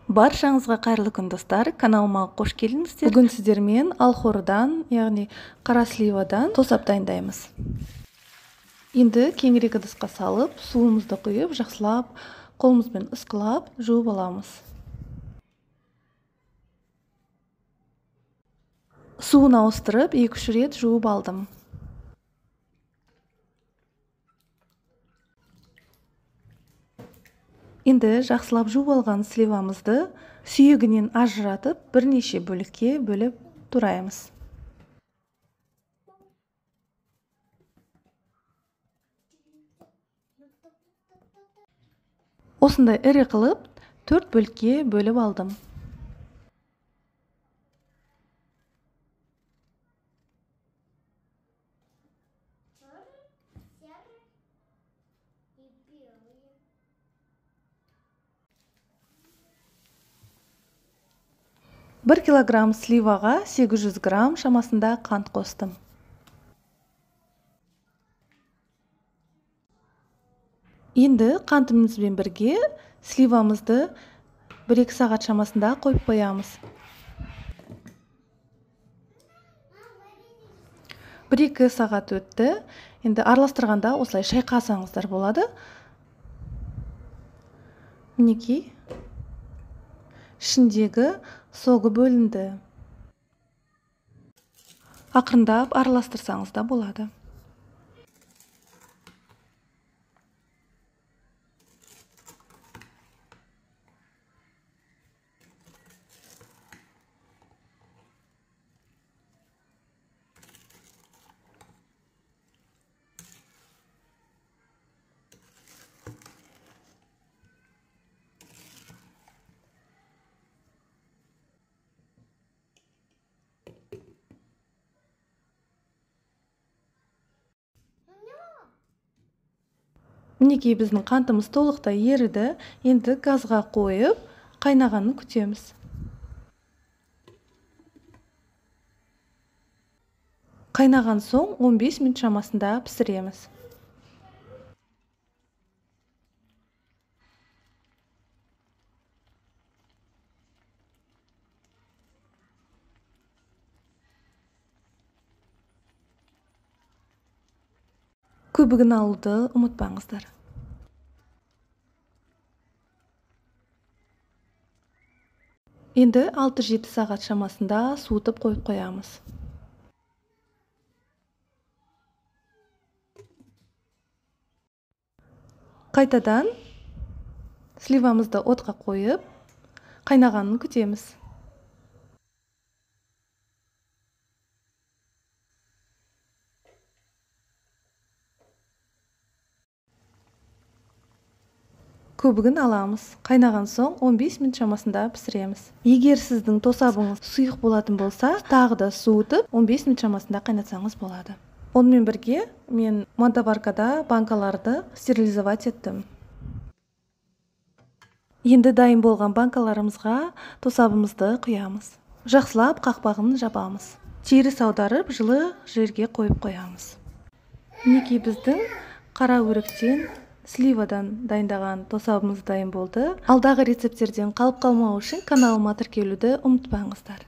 Баршаңызға қайырлы күн достар, каналыма қош келдіңіздер. Бүгін сіздермен алхорыдан, яғни қара сливадан тосап дайындаймыз. Енді кеңірек ыдысқа салып, суымызды құйып, жақсылап, қолымызбен ысқылап, жуып аламыз. Суын ауыстырып, 2-3 рет жуып алдым. Енді жақсылап жуып алған сливамызды сүйегінен ажыратып, бірнеше бөлікке бөліп тураймыз. Осындай ірі қылып, 4 бөлікке бөліп алдым. Бір килограмм сливаға 800 грамм шамасында қант қостым. Енді қантымызбен бірге сливамызды 1-2 сағат шамасында қойып қоямыз. 1-2 сағат өтті. Енді араластырғанда осылай шайқасаңыздар болады. Мінекей, ішіндегі соғы бөлінді. Ақырындап араластырсаңыз да болады. Мінекей біздің қантымыз толықтай еріді. Енді газға қойып, қайнағанын күтеміз. Қайнаған соң 15 минут шамасында пісіреміз. Көбігін алуды ұмытпаңыздар. Енді 6-7 сағат шамасында суытып қойып қоямыз. Қайтадан сливамызды отқа қойып, қайнағанын күтеміз. Көбігін аламыз. Қайнаған соң 15 минут шамасында пісіреміз. Егер сіздің тосабыңыз сұйық болатын болса, тағы да суытып 15 минут шамасында қайнатсаңыз болады. Онымен бірге мен монтабаркада банкаларды стерилизовать еттім. Енді дайын болған банкаларымызға тосабымызды құямыз. Жақсылап қақпағын жабамыз. Теріс аударып, жылы жерге қойып қоямыз. Мінекей біздің қара өріктен сливадан дайындаған тосабымыз дайын болды. Алдағы рецепттерден қалып қалмау үшін каналыма тіркелуді ұмытпаңыздар.